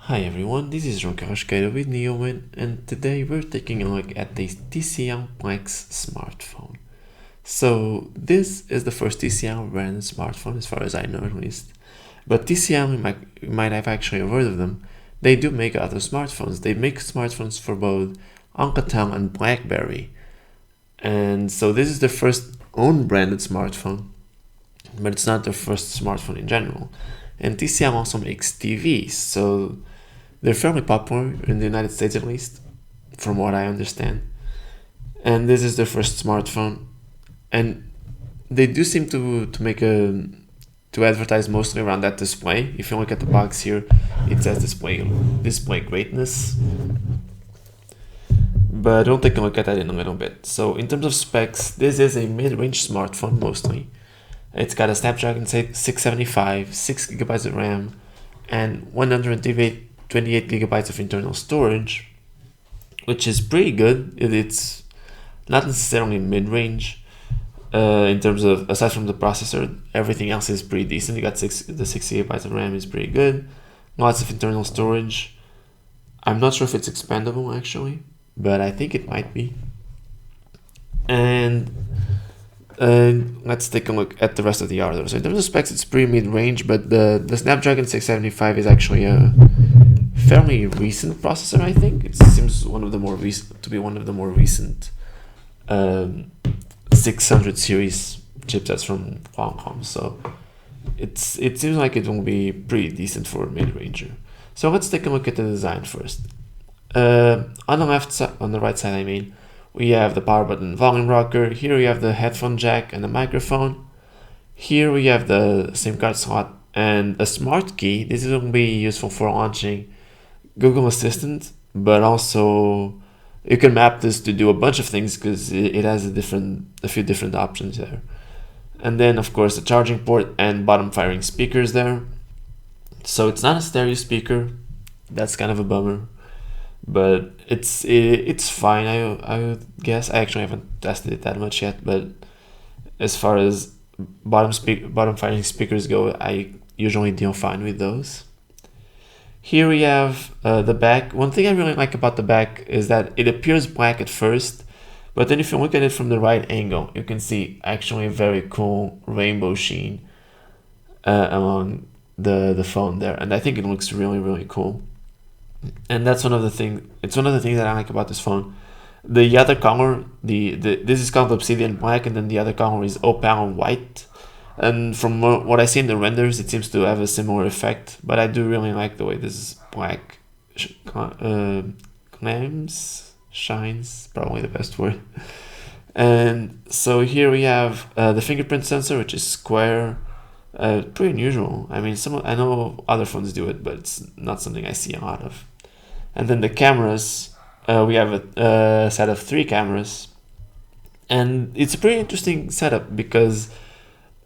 Hi everyone, this is Ron with Neowin, and today we're taking a look at the TCL Plex smartphone. So this is the first TCL branded smartphone, as far as I know at least. But TCL, you might have actually heard of them. They do make other smartphones. They make smartphones for both Alcatel and BlackBerry. And so this is their first own branded smartphone, but it's not their first smartphone in general. And TCL also makes TVs, so they're fairly popular in the United States, at least, from what I understand. And this is their first smartphone, and they do seem to advertise mostly around that display. If you look at the box here, it says display greatness. But we'll take a look at that in a little bit. So in terms of specs, this is a mid-range smartphone mostly. It's got a Snapdragon 675, 6 gigabytes of RAM, and 128 gigabytes of internal storage, which is pretty good. It's not necessarily mid-range in terms of, aside from the processor, everything else is pretty decent. You got the 6 gigabytes of RAM is pretty good. Lots of internal storage. I'm not sure if it's expandable actually, but I think it might be. And let's take a look at the rest of the hardware. So in terms of specs, it's pretty mid-range, but the Snapdragon 675 is actually a fairly recent processor. I think it seems one of the more recent 600 series chipsets from Qualcomm. So it seems like it will be pretty decent for a mid-ranger. So let's take a look at the design first. On the right side, I mean, we have the power button, volume rocker. Here we have the headphone jack and the microphone. Here we have the SIM card slot and a smart key. This is going to be useful for launching Google Assistant, but also you can map this to do a bunch of things because it has a few different options there. And then of course the charging port and bottom firing speakers there. So it's not a stereo speaker. That's kind of a bummer, but it's fine. I would guess. I actually haven't tested it that much yet, but as far as bottom firing speakers go, I usually deal fine with those. Here we have the back. One thing I really like about the back is that it appears black at first, but then if you look at it from the right angle, you can see actually a very cool rainbow sheen along the phone there, and I think it looks really, really cool. And that's one of the things. It's one of the things that I like about this phone. The other color, this is called obsidian black, and then the other color is opal white. And from what I see in the renders, it seems to have a similar effect. But I do really like the way this black shines, probably the best word. And so here we have the fingerprint sensor, which is square. Pretty unusual. I mean, I know other phones do it, but it's not something I see a lot of. And then the cameras, we have a set of 3 cameras, and it's a pretty interesting setup because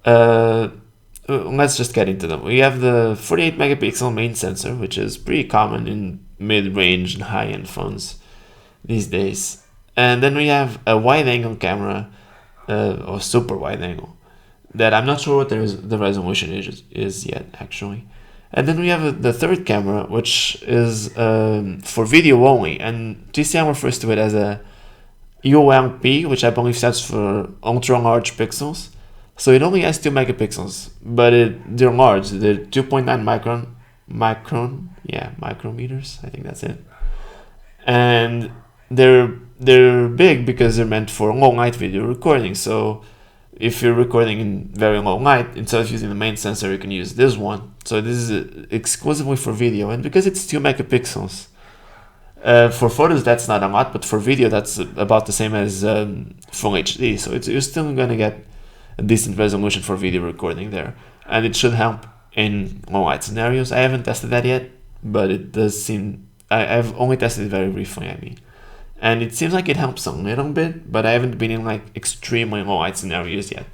let's just get into them. We have the 48 megapixel main sensor, which is pretty common in mid-range and high-end phones these days. And then we have a wide-angle camera, or super wide-angle, that I'm not sure what the resolution is yet, actually. And then we have the third camera, which is for video only, and TCL refers to it as a ULP, which I believe stands for ultra large pixels. So it only has 2 megapixels, but they're large. They're 2.9 micrometers. I think that's it. And they're big because they're meant for low light video recording. So if you're recording in very low light, instead of using the main sensor, you can use this one. So this is exclusively for video, and because it's 2 megapixels, for photos that's not a lot, but for video that's about the same as full HD. So you're still gonna get a decent resolution for video recording there, and it should help in low light scenarios. I haven't tested that yet, but it does seem. I've only tested it very briefly. I mean. And it seems like it helps a little bit, but I haven't been in like extremely low light scenarios yet.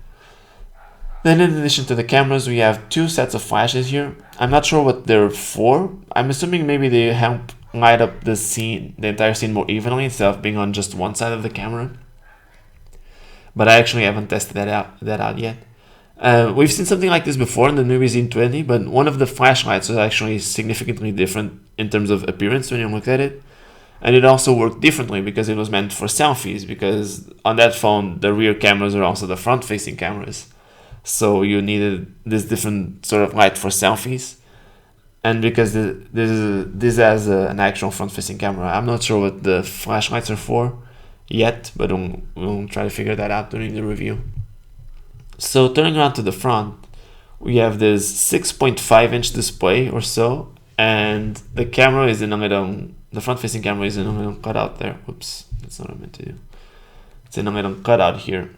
Then in addition to the cameras, we have 2 sets of flashes here. I'm not sure what they're for. I'm assuming maybe they help light up the entire scene more evenly instead of being on just one side of the camera. But I actually haven't tested that out yet. We've seen something like this before in the NXTVISION 20, but one of the flashlights was actually significantly different in terms of appearance when you look at it. And it also worked differently because it was meant for selfies, because on that phone the rear cameras are also the front facing cameras, so you needed this different sort of light for selfies. And because this has an actual front facing camera, I'm not sure what the flashlights are for yet, but we'll try to figure that out during the review. So turning around to the front, we have this 6.5-inch display or so, and the camera is in a little, the front-facing camera is in a little cutout there. Whoops, that's not what I meant to do. It's in a little cutout here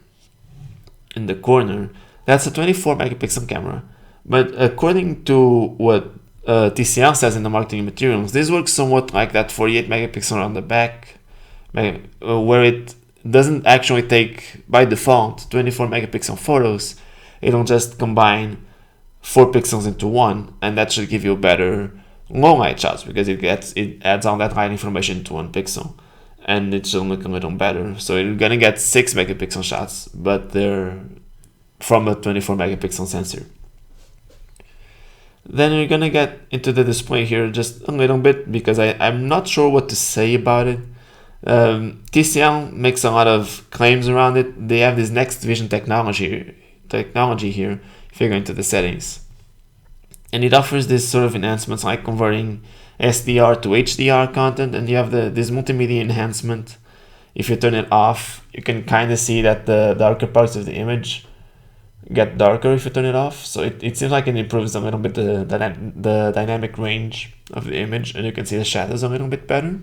in the corner. That's a 24 megapixel camera, but according to what TCL says in the marketing materials, this works somewhat like that 48 megapixel on the back, where it doesn't actually take, by default, 24 megapixel photos. It'll just combine 4 pixels into one, and that should give you better low light shots because it adds all that light information into 1 pixel, and it should look a little better. So you're gonna get 6 megapixel shots, but they're from a 24 megapixel sensor. Then you're gonna get into the display here just a little bit because I'm not sure what to say about it. TCL makes a lot of claims around it. They have this NXTVISION technology here if you go into the settings, and it offers this sort of enhancements like converting SDR to HDR content, and you have this multimedia enhancement. If you turn it off, you can kind of see that the darker parts of the image get darker if you turn it off. So it seems like it improves a little bit the dynamic range of the image, and you can see the shadows a little bit better.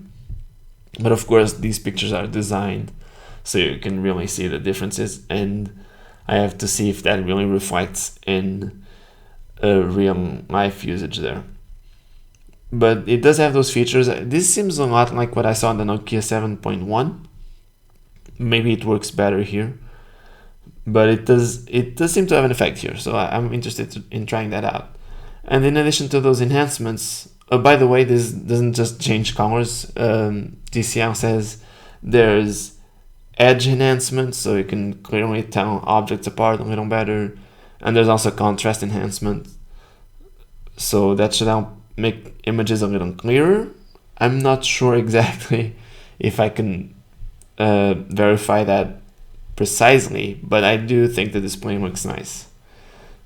But of course these pictures are designed so you can really see the differences, and I have to see if that really reflects in a real life usage there. But it does have those features. This seems a lot like what I saw on the Nokia 7.1. Maybe it works better here, but it does seem to have an effect here, so I'm interested in trying that out. And in addition to those enhancements, by the way, this doesn't just change colors. TCL says there's edge enhancement, so you can clearly tell objects apart a little better, and there's also contrast enhancement, so that should help make images a little clearer. I'm not sure exactly if I can verify that precisely, but I do think the display looks nice.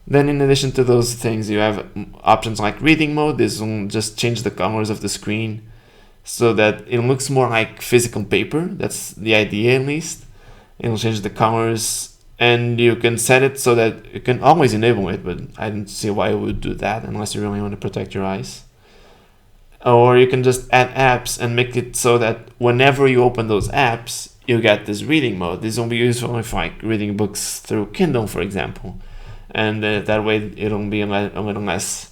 Then in addition to those things, you have options like reading mode. This will just change the colors of the screen so that it looks more like physical paper. That's the idea, at least. It'll change the colors, and you can set it so that you can always enable it, but I don't see why you would do that unless you really want to protect your eyes. Or you can just add apps and make it so that whenever you open those apps, you get this reading mode. This will be useful if like reading books through Kindle, for example, and that way it'll be a little less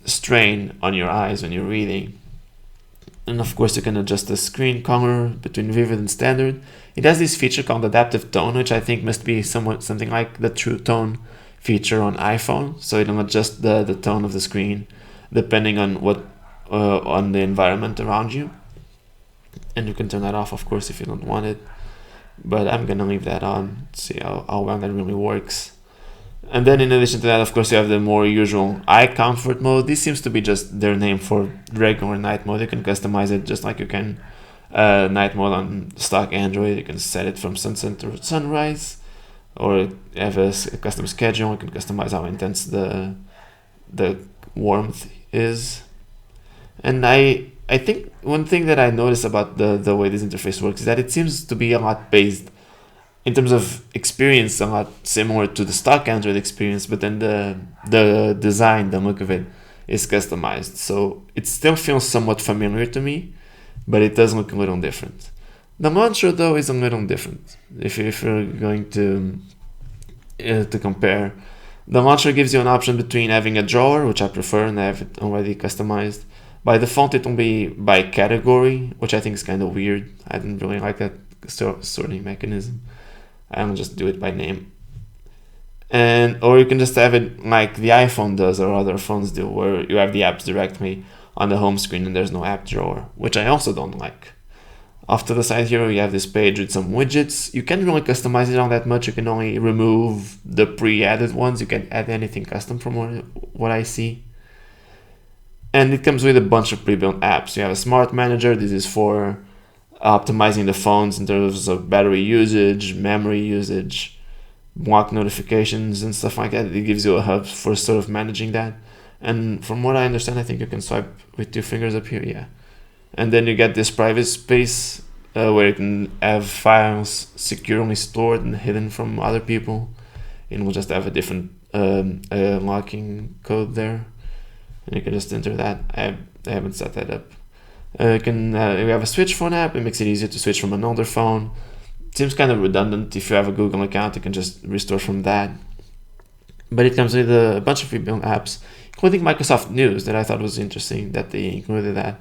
strain on your eyes when you're reading. And of course you can adjust the screen color between vivid and standard. It has this feature called adaptive tone, which I think must be something like the True Tone feature on iPhone. So it'll adjust the tone of the screen depending on what on the environment around you. And you can turn that off, of course, if you don't want it. But I'm gonna leave that on, see how well that really works. And then in addition to that, of course, you have the more usual eye comfort mode. This seems to be just their name for regular night mode. You can customize it just like you can night mode on stock Android. You can set it from sunset to sunrise, or have a custom schedule. You can customize how intense the warmth is. And I think one thing that I noticed about the way this interface works is that it seems to be a lot based, in terms of experience, a lot similar to the stock Android experience, but then the design, the look of it is customized. So it still feels somewhat familiar to me, but it does look a little different. The launcher, though, is a little different. If you're going to compare, the launcher gives you an option between having a drawer, which I prefer, and I have it already customized. By default, it will be by category, which I think is kind of weird. I didn't really like that sorting mechanism. I don't just do it by name. Or you can just have it like the iPhone does or other phones do, where you have the apps directly on the home screen and there's no app drawer, which I also don't like. Off to the side here, you have this page with some widgets. You can't really customize it all that much. You can only remove the pre-added ones. You can add anything custom from what I see. And it comes with a bunch of pre-built apps. You have a smart manager. This is for optimizing the phones in terms of battery usage, memory usage, block notifications, and stuff like that. It gives you a hub for sort of managing that. And from what I understand, I think you can swipe with 2 fingers up here, yeah. And then you get this private space where you can have files securely stored and hidden from other people. And we'll just have a different locking code there. And you can just enter that. I haven't set that up. We have a switch phone app. It makes it easier to switch from an older phone. Seems kind of redundant. If you have a Google account, you can just restore from that. But it comes with a bunch of pre-built apps, including Microsoft News, that I thought was interesting that they included that.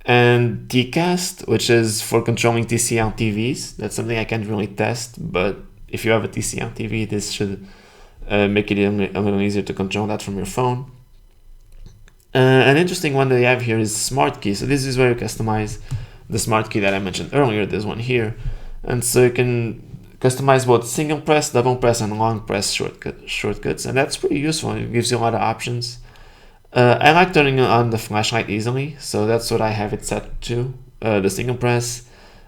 And TCast, which is for controlling TCL TVs. That's something I can't really test, but if you have a TCL TV, this should make it a little easier to control that from your phone. An interesting one that they have here is Smart Key. So this is where you customize the Smart Key that I mentioned earlier, this one here. And so you can customize both single press, double press, and long press shortcuts. And that's pretty useful. It gives you a lot of options. I like turning on the flashlight easily, so that's what I have it set to. The single press,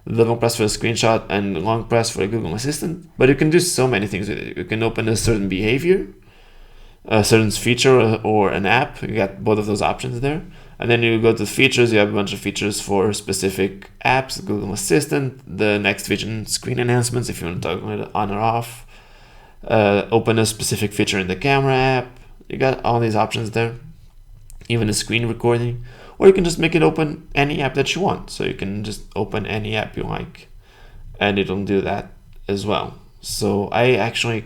the double press for a screenshot, and long press for a Google Assistant. But you can do so many things with it. You can open a certain behavior, a certain feature, or an app. You got both of those options there. And then you go to features, you have a bunch of features for specific apps, Google Assistant, the NXTVISION screen enhancements if you want to toggle it on or off. Open a specific feature in the camera app. You got all these options there. Even a screen recording, or you can just make it open any app that you want. So you can just open any app you like, and it'll do that as well. So I actually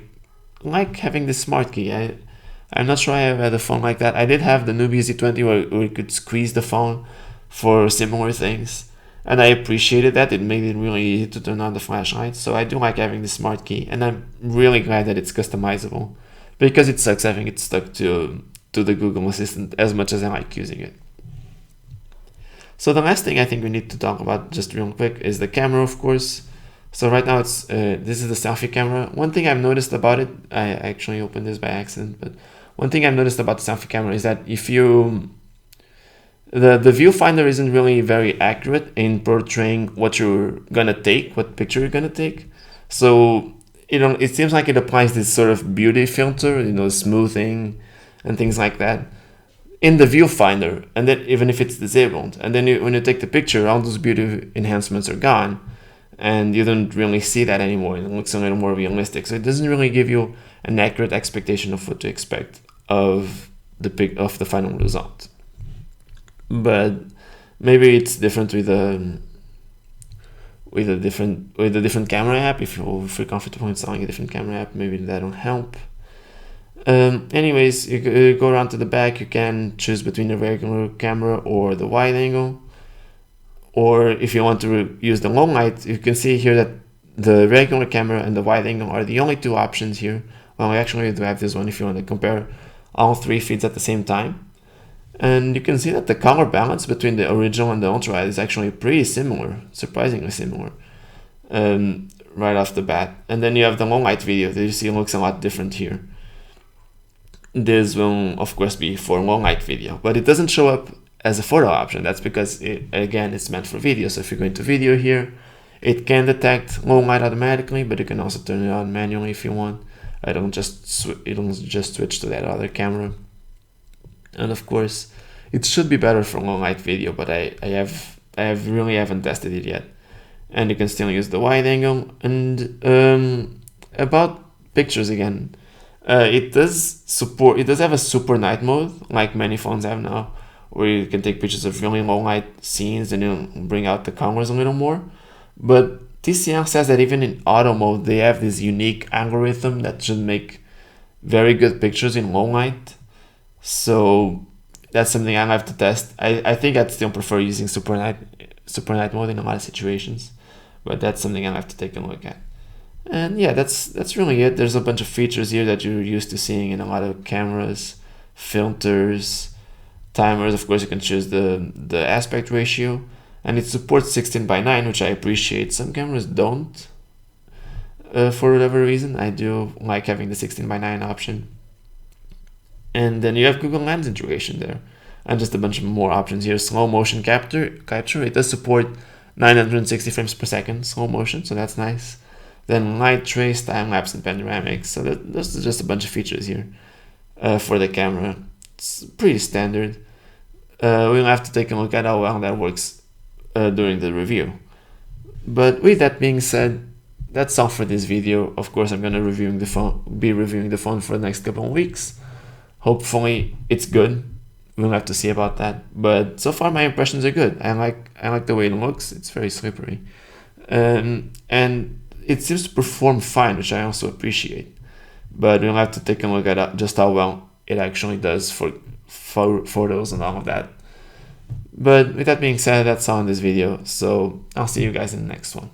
like having this smart key. I'm not sure I have had a phone like that. I did have the Nubia Z20 where you could squeeze the phone for similar things, and I appreciated that. It made it really easy to turn on the flashlight. So I do like having the smart key, and I'm really glad that it's customizable, because it sucks having it stuck to the Google Assistant as much as I like using it. So the last thing I think we need to talk about just real quick is the camera, of course. So right now it's this is the selfie camera. One thing I've noticed about it, I actually opened this by accident, but one thing I've noticed about the selfie camera is that if you the viewfinder isn't really very accurate in portraying what you're gonna take, what picture you're gonna take. So it seems like it applies this sort of beauty filter, smoothing and things like that in the viewfinder, and then even if it's disabled, and then when you take the picture, all those beauty enhancements are gone, and you don't really see that anymore. It looks a little more realistic, so it doesn't really give you an accurate expectation of what to expect of the final result. But maybe it's different with a different camera app. If you're comfortable installing a different camera app, maybe that'll help. Anyways, you go around to the back. You can choose between the regular camera or the wide angle, or if you want to use the long light, you can see here that the regular camera and the wide angle are the only two options here. Well, actually we do have this one if you want to compare all 3 feeds at the same time, and you can see that the color balance between the original and the ultra wide is actually pretty similar, surprisingly similar, right off the bat. And then you have the long light video that you see looks a lot different here. This will of course be for long light video, but it doesn't show up as a photo option. That's because it's meant for video. So if you go into video here, it can detect low light automatically, but you can also turn it on manually if you want. It'll just switch to that other camera. And of course, it should be better for low light video, but I really haven't tested it yet. And you can still use the wide angle. And about pictures again, it does have a super night mode, like many phones have now, where you can take pictures of really low light scenes and it'll bring out the colors a little more. But TCL says that even in auto mode, they have this unique algorithm that should make very good pictures in low light. So that's something I have to test. I think I'd still prefer using super night mode in a lot of situations, but that's something I have to take a look at. And yeah, that's really it. There's a bunch of features here that you're used to seeing in a lot of cameras, filters, timers. Of course, you can choose the aspect ratio, and it supports 16:9, which I appreciate. Some cameras don't, for whatever reason. I do like having the 16:9 option. And then you have Google Lens integration there. and just a bunch of more options here. Slow motion capture, it does support 960 frames per second slow motion, so that's nice. Then light trace, time lapse, and panoramic. So this is just a bunch of features here for the camera. It's pretty standard. We'll have to take a look at how well that works during the review. But with that being said, that's all for this video. Of course, I'm gonna be reviewing the phone for the next couple of weeks. Hopefully, it's good. We'll have to see about that. But so far, my impressions are good. I like the way it looks. It's very slippery, and it seems to perform fine, which I also appreciate. But we'll have to take a look at just how well it actually does for photos and all of that. But with that being said, that's all in this video. So I'll see you guys in the next one.